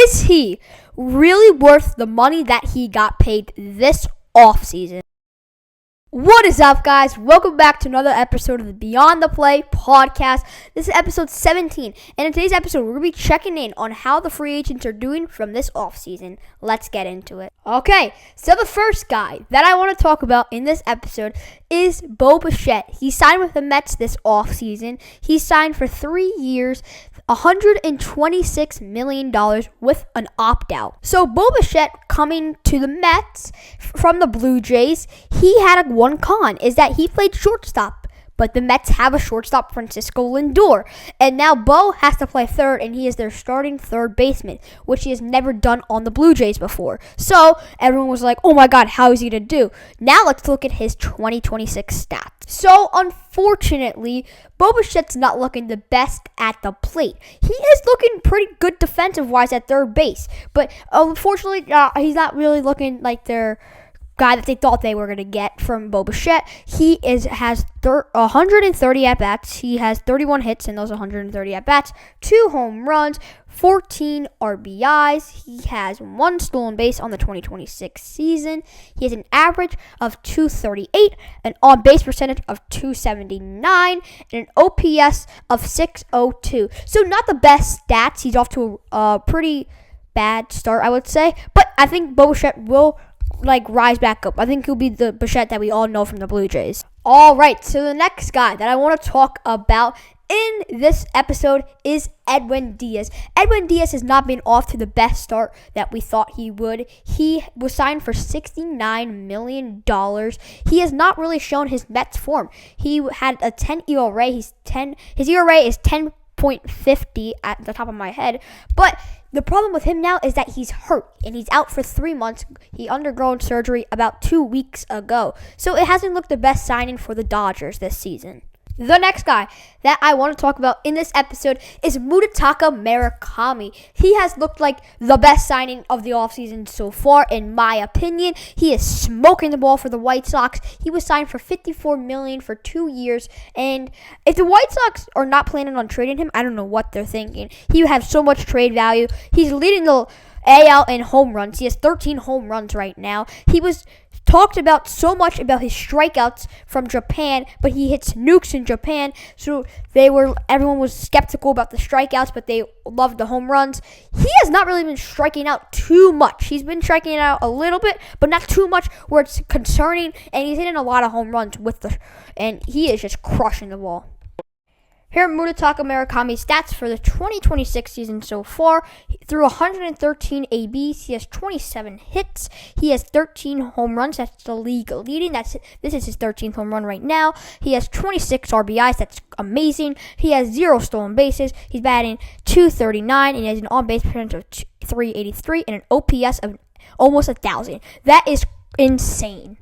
Is he really worth the money that he got paid this offseason? What is up, guys? Welcome back to another episode of the Beyond the Play podcast. This is episode 17, and in today's episode, we're going to be checking in on how the free agents are doing from this offseason. Let's get into it. Okay, so the first guy that I want to talk about in this episode is Bo Bichette. He signed with the Mets this offseason. He signed for 3 years, $126 million with an opt-out. So Bo Bichette coming to the Mets from the Blue Jays, he had one con, is that he played shortstop. But the Mets have a shortstop, Francisco Lindor. And now Bo has to play third, and he is their starting third baseman, which he has never done on the Blue Jays before. So everyone was like, oh my God, how is he going to do? Now let's look at his 2026 stats. So unfortunately, Bo Bichette's not looking the best at the plate. He is looking pretty good defensive-wise at third base. But unfortunately, he's not really looking like their guy that they thought they were going to get from Bo Bichette. He has 130 at-bats. He has 31 hits in those 130 at-bats, 2 home runs, 14 RBIs. He has 1 stolen base on the 2026 season. He has an average of 238, an on-base percentage of 279, and an OPS of 602. So not the best stats. He's off to a pretty bad start, I would say. But I think Bo Bichette will rise back up. I think he'll be the Bichette that we all know from the Blue Jays. All right, so the next guy that I want to talk about in this episode is Edwin Diaz. Edwin Diaz has not been off to the best start that we thought he would. He was signed for $69 million. He has not really shown his Mets form. He had a 10 ERA. His ERA is 10.50 at the top of my head, but the problem with him now is that he's hurt and he's out for 3 months. He undergone surgery about 2 weeks ago. So it hasn't looked the best signing for the Dodgers this season. The next guy that I want to talk about in this episode is Munetaka Murakami. He has looked like the best signing of the offseason so far, in my opinion. He is smoking the ball for the White Sox. He was signed for $54 million for 2 years, and if the White Sox are not planning on trading him, I don't know what they're thinking. He would have so much trade value. He's leading the AL in home runs. He has 13 home runs right now. He was talked about so much about his strikeouts from Japan, but he hits nukes in Japan, so everyone was skeptical about the strikeouts, but they loved the home runs. He has not really been striking out too much. He's been striking out a little bit, but not too much where it's concerning, and he's hitting a lot of home runs and he is just crushing the ball. Here are Munetaka Murakami's stats for the 2026 season so far. Through 113 ABs, he has 27 hits. He has 13 home runs. That's the league leading. This is his 13th home run right now. He has 26 RBIs. That's amazing. He has 0 stolen bases. He's batting .239, and he has an on-base percentage of .383 and an OPS of almost 1,000. That is insane.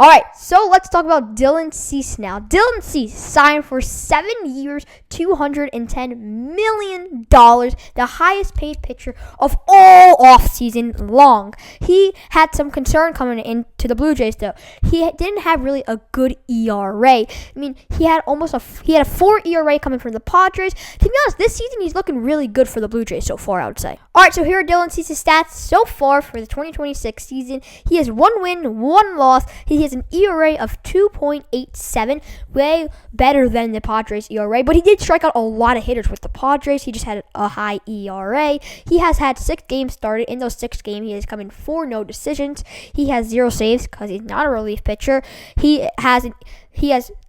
All right, so let's talk about Dylan Cease now. Dylan Cease signed for 7 years, $210 million, the highest paid pitcher of all offseason long. He had some concern coming into the Blue Jays, though. He didn't have really a good ERA. I mean, he had a 4 ERA coming from the Padres. To be honest, this season he's looking really good for the Blue Jays so far, I would say. All right, so here are Dylan Cease's stats so far for the 2026 season. He has 1 win, 1 loss. He has an ERA of 2.87, way better than the Padres ERA, but he did strike out a lot of hitters with the Padres. He just had a high ERA. He has had 6 games started. In those 6 games, he has come in 4 no decisions. He has 0 saves because he's not a relief pitcher. He has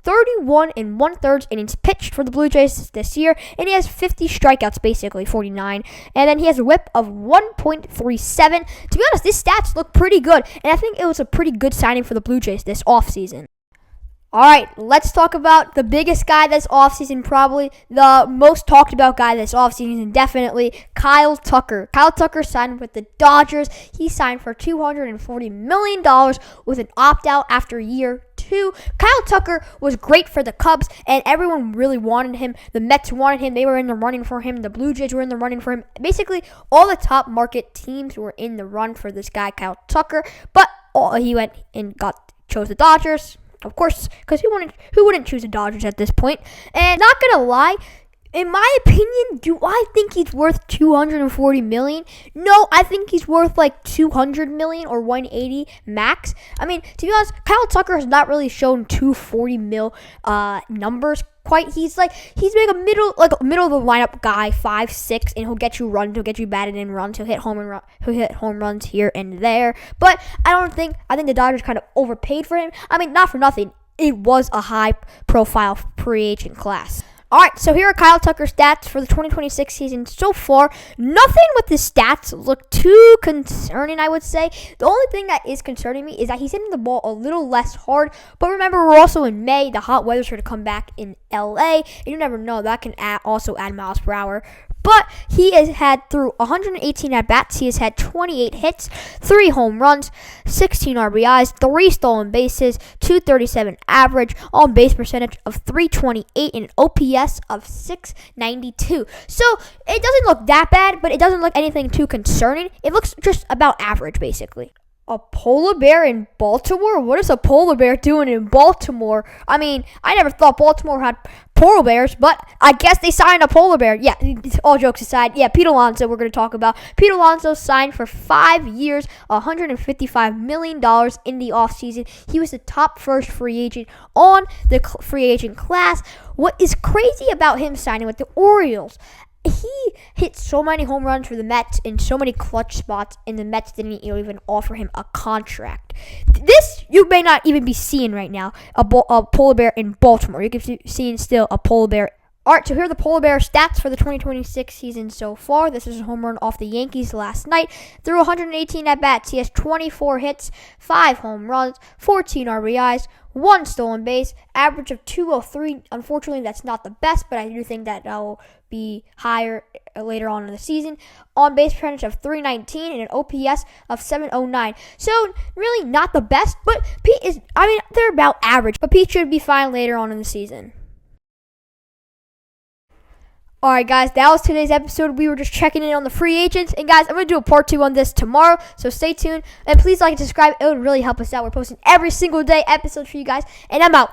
31 1/3 innings pitched for the Blue Jays this year, and he has 50 strikeouts, basically 49. And then he has a whip of 1.37. To be honest, these stats look pretty good, and I think it was a pretty good signing for the Blue Jays this offseason. All right, let's talk about the biggest guy this offseason, probably the most talked about guy this offseason, definitely Kyle Tucker. Kyle Tucker signed with the Dodgers. He signed for $240 million with an opt-out after year 2. Kyle Tucker was great for the Cubs, and everyone really wanted him. The Mets wanted him. They were in the running for him. The Blue Jays were in the running for him. Basically, all the top market teams were in the run for this guy, Kyle Tucker, but he went and chose the Dodgers. Of course, because who wouldn't choose the Dodgers at this point? And not going to lie, In my opinion, do I think he's worth $240 million? No, I think he's worth like $200 million or $180 max. I mean, to be honest, Kyle Tucker has not really shown $240 million numbers quite. He's like a middle of the lineup guy, 5'6", and he'll get you runs, he'll get you batted in runs, he'll hit home runs here and there. But I think the Dodgers kind of overpaid for him. I mean, not for nothing, it was a high profile free agent class. All right, so here are Kyle Tucker's stats for the 2026 season so far. Nothing with his stats look too concerning, I would say. The only thing that is concerning me is that he's hitting the ball a little less hard. But remember, we're also in May. The hot weather's going to come back in LA. And you never know, that can also add miles per hour. But he has had, through 118 at-bats, he has had 28 hits, 3 home runs, 16 RBIs, 3 stolen bases, 237 average, on-base percentage of 328, and an OPS of 692. So it doesn't look that bad, but it doesn't look anything too concerning. It looks just about average, basically. A polar bear in Baltimore? What is a polar bear doing in Baltimore? I mean, I never thought Baltimore had polar bears, but I guess they signed a polar bear. Yeah, all jokes aside, yeah, Pete Alonso we're going to talk about. Pete Alonso signed for 5 years, $155 million in the offseason. He was the top first free agent on the free agent class. What is crazy about him signing with the Orioles? He hit so many home runs for the Mets in so many clutch spots, and the Mets didn't even offer him a contract. This you may not even be seeing right now, a polar bear in Baltimore. You can be seeing still a polar bear. All right, so here are the polar bear stats for the 2026 season so far. This is a home run off the Yankees last night. Through 118 at-bats, he has 24 hits, 5 home runs, 14 RBIs, 1 stolen base, average of 203. Unfortunately, that's not the best, but I do think that will be higher later on in the season. On-base percentage of 319 and an OPS of 709. So, really not the best, but they're about average, but Pete should be fine later on in the season. Alright guys, that was today's episode. We were just checking in on the free agents. And guys, I'm going to do a part 2 on this tomorrow. So stay tuned. And please like and subscribe. It would really help us out. We're posting every single day episodes for you guys. And I'm out.